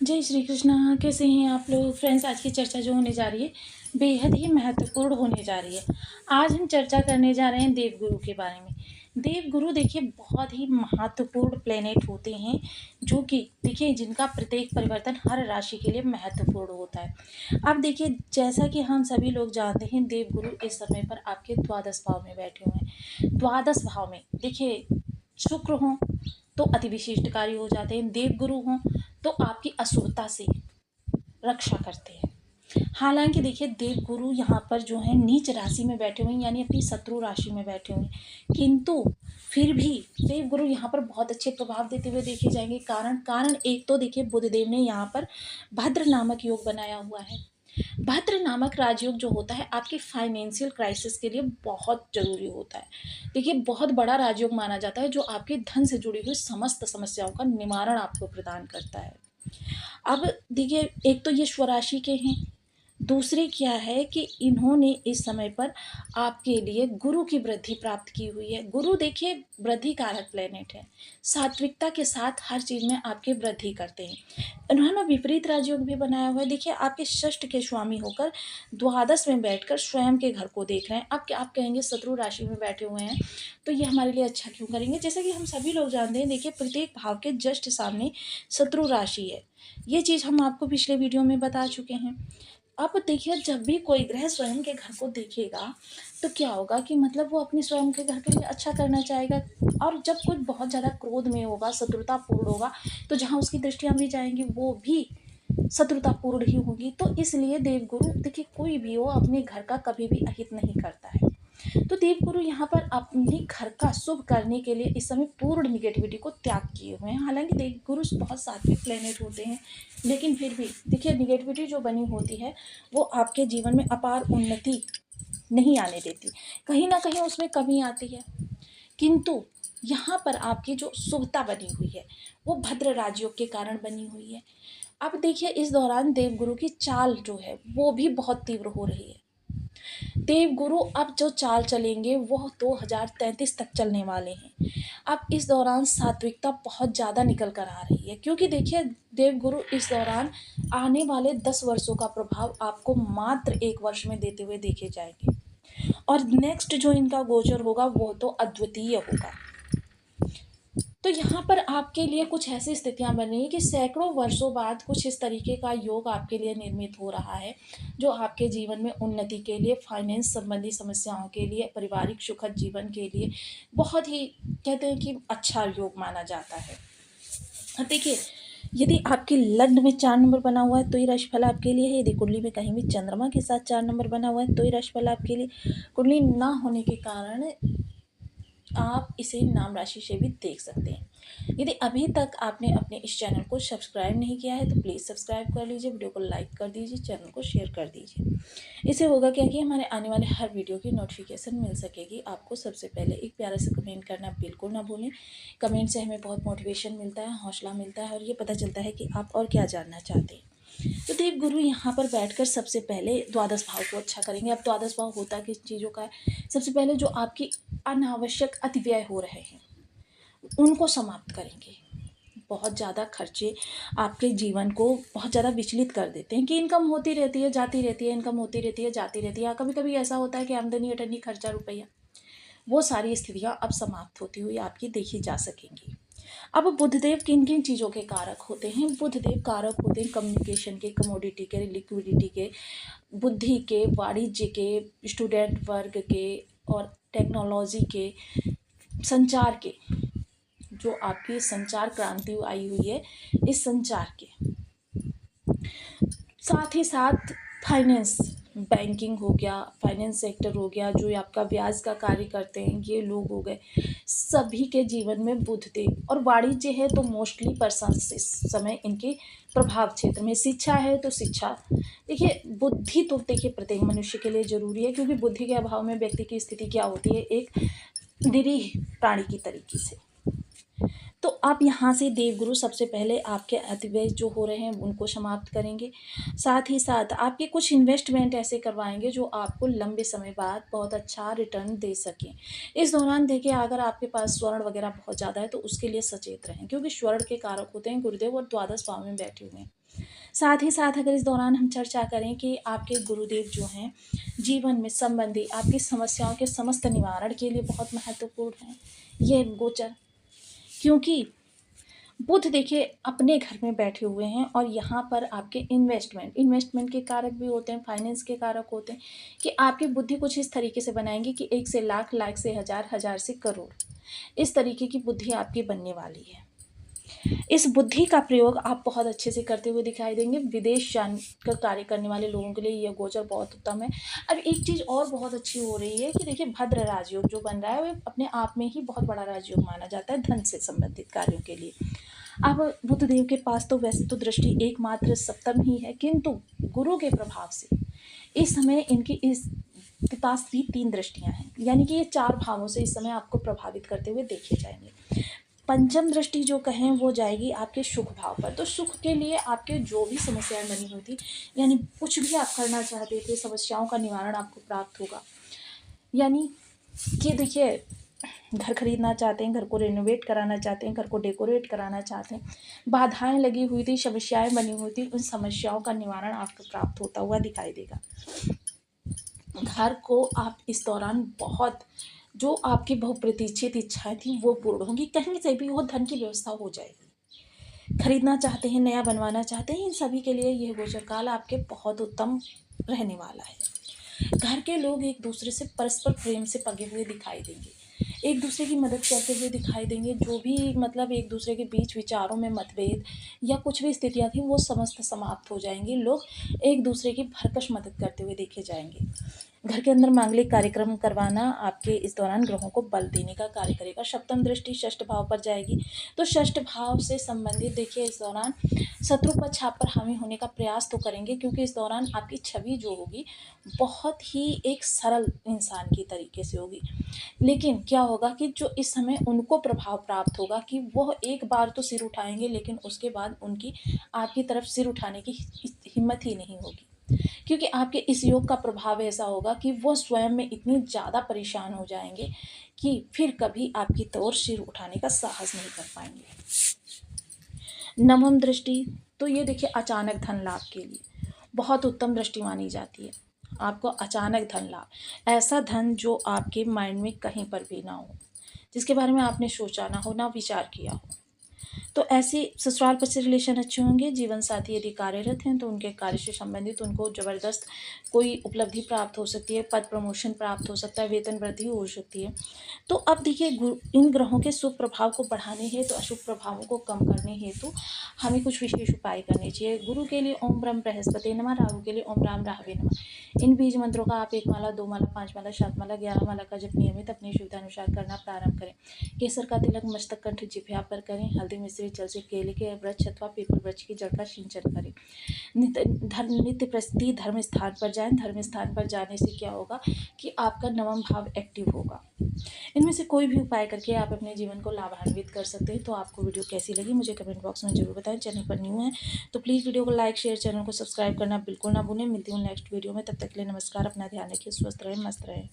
जय श्री कृष्णा। कैसे हैं आप लोग फ्रेंड्स? आज की चर्चा जो होने जा रही है बेहद ही महत्वपूर्ण होने जा रही है। आज हम चर्चा करने जा रहे हैं देवगुरु के बारे में। देवगुरु देखिए बहुत ही महत्वपूर्ण प्लेनेट होते हैं, जो कि देखिए जिनका प्रत्येक परिवर्तन हर राशि के लिए महत्वपूर्ण होता है। अब देखिए जैसा कि हम सभी लोग जानते हैं, देवगुरु इस समय पर आपके द्वादश भाव में बैठे हुए हैं। द्वादश भाव में देखिए शुक्र हों तो अति विशिष्टकारी हो जाते हैं, देवगुरु हों तो आपकी अशुभता से रक्षा करते हैं। हालांकि देखिए देवगुरु यहाँ पर जो है नीच राशि में बैठे हुए हैं, यानी अपनी शत्रु राशि में बैठे हुए हैं, किंतु फिर भी देवगुरु यहाँ पर बहुत अच्छे प्रभाव देते हुए देखे जाएंगे। कारण एक तो देखिए बुधदेव ने यहाँ पर भद्र नामक योग बनाया हुआ है। भद्र नामक राजयोग जो होता है आपके फाइनेंशियल क्राइसिस के लिए बहुत जरूरी होता है। देखिए बहुत बड़ा राजयोग माना जाता है, जो आपके धन से जुड़ी हुई समस्त समस्याओं का निवारण आपको प्रदान करता है। अब देखिए एक तो ये स्वराशि के हैं, दूसरी क्या है कि इन्होंने इस समय पर आपके लिए गुरु की वृद्धि प्राप्त की हुई है। गुरु देखिए वृद्धि कारक प्लेनेट है, सात्विकता के साथ हर चीज में आपके वृद्धि करते हैं। इन्होंने विपरीत राजयोग भी बनाया हुआ है। देखिए आपके षष्ठ के स्वामी होकर द्वादश में बैठकर स्वयं के घर को देख रहे हैं। अब क्या आप कहेंगे शत्रु राशि में बैठे हुए हैं तो ये हमारे लिए अच्छा क्यों करेंगे? जैसे कि हम सभी लोग जानते हैं, देखिए प्रत्येक भाव के जस्ट सामने शत्रु राशि है। ये चीज हम आपको पिछले वीडियो में बता चुके हैं। अब देखिए जब भी कोई ग्रह स्वयं के घर को देखेगा तो क्या होगा कि मतलब वो अपने स्वयं के घर के लिए अच्छा करना चाहेगा। और जब कोई बहुत ज़्यादा क्रोध में होगा, शत्रुतापूर्ण होगा, तो जहाँ उसकी दृष्टियाँ भी जाएंगी वो भी शत्रुतापूर्ण ही होगी। तो इसलिए देवगुरु देखिए कोई भी हो अपने घर का कभी भी अहित नहीं करता है। तो देवगुरु यहाँ पर अपने घर का शुभ करने के लिए इस समय पूर्ण निगेटिविटी को त्याग किए हुए हैं। हालांकि देवगुरु बहुत सात्विक प्लेनेट होते हैं, लेकिन फिर भी देखिए निगेटिविटी जो बनी होती है वो आपके जीवन में अपार उन्नति नहीं आने देती, कहीं ना कहीं उसमें कमी आती है। किंतु यहाँ पर आपकी जो शुभता बनी हुई है वो भद्र राजयोग के कारण बनी हुई है। अब देखिए इस दौरान देवगुरु की चाल जो है वो भी बहुत तीव्र हो रही है। देवगुरु अब जो चाल चलेंगे वो 2033 तक चलने वाले हैं। अब इस दौरान सात्विकता बहुत ज़्यादा निकल कर आ रही है, क्योंकि देखिए देवगुरु इस दौरान आने वाले 10 वर्षों का प्रभाव आपको मात्र 1 वर्ष में देते हुए देखे जाएंगे। और नेक्स्ट जो इनका गोचर होगा वो तो अद्वितीय होगा। तो यहाँ पर आपके लिए कुछ ऐसी स्थितियां बन रही हैं कि सैकड़ों वर्षों बाद कुछ इस तरीके का योग आपके लिए निर्मित हो रहा है, जो आपके जीवन में उन्नति के लिए, फाइनेंस संबंधी समस्याओं के लिए, पारिवारिक सुखद जीवन के लिए बहुत ही कहते हैं कि अच्छा योग माना जाता है। अब देखिए यदि आपके लग्न में 4 नंबर बना हुआ है तो ये राशिफल आपके लिए है। यदि कुंडली में कहीं भी चंद्रमा के साथ 4 नंबर बना हुआ है तो ये राशिफल आपके लिए। कुंडली ना होने के कारण आप इसे नाम राशि से भी देख सकते हैं। यदि अभी तक आपने अपने इस चैनल को सब्सक्राइब नहीं किया है तो प्लीज़ सब्सक्राइब कर लीजिए, वीडियो को लाइक कर दीजिए, चैनल को शेयर कर दीजिए। इससे होगा क्या कि हमारे आने वाले हर वीडियो की नोटिफिकेशन मिल सकेगी आपको सबसे पहले। एक प्यारा सा कमेंट करना बिल्कुल ना भूलें। कमेंट से हमें बहुत मोटिवेशन मिलता है, हौसला मिलता है और ये पता चलता है कि आप और क्या जानना चाहते हैं। तो देवगुरु यहाँ पर बैठकर सबसे पहले द्वादश भाव को अच्छा करेंगे। अब द्वादश भाव होता किस चीज़ों का है? सबसे पहले जो आपकी अनावश्यक अतिव्यय हो रहे हैं उनको समाप्त करेंगे। बहुत ज़्यादा खर्चे आपके जीवन को बहुत ज़्यादा विचलित कर देते हैं कि इनकम होती रहती है जाती रहती है, इनकम होती रहती है जाती रहती है। कभी कभी ऐसा होता है कि आमदनी अटनी खर्चा रुपया, वो सारी स्थितियाँ अब समाप्त होती हुई आपकी देखी जा सकेंगी। अब बुधदेव किन किन चीज़ों के कारक होते हैं? बुधदेव कारक होते हैं कम्युनिकेशन के, कमोडिटी के, लिक्विडिटी के, बुद्धि के, वाणिज्य के, स्टूडेंट वर्ग के और टेक्नोलॉजी के, संचार के। जो आपकी संचार क्रांति आई हुई है इस संचार के साथ ही साथ फाइनेंस, बैंकिंग हो गया, फाइनेंस सेक्टर हो गया, जो आपका ब्याज का कार्य करते हैं ये लोग हो गए, सभी के जीवन में बुधदेव। और वाणिज्य है तो मोस्टली पर्सन इस समय इनके प्रभाव क्षेत्र में। शिक्षा है तो शिक्षा, देखिए बुद्धि तो देखिए प्रत्येक मनुष्य के लिए जरूरी है, क्योंकि बुद्धि के अभाव में व्यक्ति की स्थिति क्या होती है, एक निरीह प्राणी की तरीके से। तो अब यहाँ से देवगुरु सबसे पहले आपके अतिव्यय जो हो रहे हैं उनको समाप्त करेंगे। साथ ही साथ आपके कुछ इन्वेस्टमेंट ऐसे करवाएँगे जो आपको लंबे समय बाद बहुत अच्छा रिटर्न दे सकें। इस दौरान देखिए, अगर आपके पास स्वर्ण वगैरह बहुत ज़्यादा है तो उसके लिए सचेत रहें, क्योंकि स्वर्ण के कारक होते हैं गुरुदेव और द्वादश भाव में बैठे हुए हैं। साथ ही साथ अगर इस दौरान हम चर्चा करें कि आपके गुरुदेव जो हैं जीवन में संबंधी आपकी समस्याओं के समस्त निवारण के लिए बहुत महत्वपूर्ण हैं ये गोचर, क्योंकि बुध देखिए अपने घर में बैठे हुए हैं और यहाँ पर आपके इन्वेस्टमेंट के कारक भी होते हैं, फाइनेंस के कारक होते हैं, कि आपकी बुद्धि कुछ इस तरीके से बनाएंगे कि 1 से लाख, लाख से हज़ार, हज़ार से करोड़, इस तरीके की बुद्धि आपकी बनने वाली है। इस बुद्धि का प्रयोग आप बहुत अच्छे से करते हुए दिखाई देंगे। विदेश जान कर कार्य करने वाले लोगों के लिए यह गोचर बहुत उत्तम है। अब एक चीज़ और बहुत अच्छी हो रही है कि देखिए, भद्र राजयोग जो बन रहा है वो अपने आप में ही बहुत बड़ा राजयोग माना जाता है धन से संबंधित कार्यों के लिए। अब बुधदेव के पास तो वैसे तो दृष्टि एकमात्र सप्तम ही है, किंतु गुरु के प्रभाव से इस समय इनकी इस के पास भी 3 दृष्टियां हैं, यानी कि ये 4 भावों से इस समय आपको प्रभावित करते हुए देखे जाएंगे। पंचम दृष्टि जो कहें वो जाएगी आपके सुख भाव पर। तो सुख के लिए आपके जो भी समस्याएं बनी होती, यानी कुछ भी आप करना चाहते थे, समस्याओं का निवारण आपको प्राप्त होगा। यानी कि देखिए, घर खरीदना चाहते हैं, घर को रेनोवेट कराना चाहते हैं, घर को डेकोरेट कराना चाहते हैं, बाधाएं लगी हुई थी, समस्याएं बनी हुई थी, उन समस्याओं का निवारण आपको प्राप्त होता हुआ दिखाई देगा। घर को आप इस दौरान बहुत, जो आपकी बहुप्रतीक्षित इच्छाएं थी वो पूर्ण होंगी, कहीं से भी वो धन की व्यवस्था हो जाएगी। खरीदना चाहते हैं, नया बनवाना चाहते हैं, इन सभी के लिए यह गोचर काल आपके बहुत उत्तम रहने वाला है। घर के लोग एक दूसरे से परस्पर प्रेम से पगे हुए दिखाई देंगे, एक दूसरे की मदद करते हुए दिखाई देंगे। जो भी मतलब एक दूसरे के बीच विचारों में मतभेद या कुछ भी स्थितियां थी वो समस्त समाप्त हो जाएंगी। लोग एक दूसरे की भरकश मदद करते हुए देखे जाएंगे। घर के अंदर मांगलिक कार्यक्रम करवाना आपके इस दौरान ग्रहों को बल देने का कार्य करेगा। सप्तम दृष्टि षष्ठ भाव पर जाएगी, तो षष्ठ भाव से संबंधित देखिए इस दौरान शत्रु पक्ष आप पर हावी होने का प्रयास तो करेंगे, क्योंकि इस दौरान आपकी छवि जो होगी बहुत ही एक सरल इंसान की तरीके से होगी। लेकिन क्या होगा कि जो इस समय उनको प्रभाव प्राप्त होगा कि वह एक बार तो सिर उठाएंगे, लेकिन उसके बाद उनकी आपकी तरफ सिर उठाने की हिम्मत ही नहीं होगी, क्योंकि आपके इस योग का प्रभाव ऐसा होगा कि वो स्वयं में इतनी ज़्यादा परेशान हो जाएंगे कि फिर कभी आपकी तौर सिर उठाने का साहस नहीं कर पाएंगे। नवम दृष्टि तो ये देखिए अचानक धन लाभ के लिए बहुत उत्तम दृष्टि मानी जाती है। आपको अचानक धन लाभ, ऐसा धन जो आपके माइंड में कहीं पर भी ना हो, जिसके बारे में आपने सोचा ना हो, ना विचार किया हो। तो ऐसे ससुराल पक्ष से रिलेशन अच्छे होंगे। जीवन साथी यदि कार्यरत हैं तो उनके कार्य से संबंधित उनको ज़बरदस्त कोई उपलब्धि प्राप्त हो सकती है, पद प्रमोशन प्राप्त हो सकता है, वेतन वृद्धि हो सकती है। तो अब देखिए, इन ग्रहों के शुभ प्रभाव को बढ़ाने हेतु अशुभ प्रभावों को कम करने हेतु हमें कुछ विशेष उपाय करने चाहिए। गुरु के लिए ओम ब्रह्म बृहस्पति नमः, राहु के लिए ओम राम राहवे नमः। इन बीज मंत्रों का आप 1 माला, 2 माला, 5 माला, 7 माला, 11 माला का जप नियमित अपनी सुविधा अनुसार करना प्रारंभ करें। केसर का तिलक मस्तक कंठ जिह्वा पर करें। हल्दी मिश्रित जल से केले के वृक्ष अथवा पीपल वृक्ष की जड़ का सिंचन करें। नित्य प्रति धर्म स्थान पर जाएं। धर्म स्थान पर जाने से क्या होगा कि आपका नवम भाव एक्टिव होगा। इनमें से कोई भी उपाय करके आप अपने जीवन को लाभान्वित कर सकते हैं। तो आपको वीडियो कैसी लगी मुझे कमेंट बॉक्स में जरूर बताएं। चैनल पर न्यू है तो प्लीज़ वीडियो को लाइक शेयर, चैनल को सब्सक्राइब करना बिल्कुल ना भूलें। मिलती हूँ नेक्स्ट वीडियो में, तब तक के लिए नमस्कार। अपना ध्यान रखिए, स्वस्थ रहें, मस्त रहें।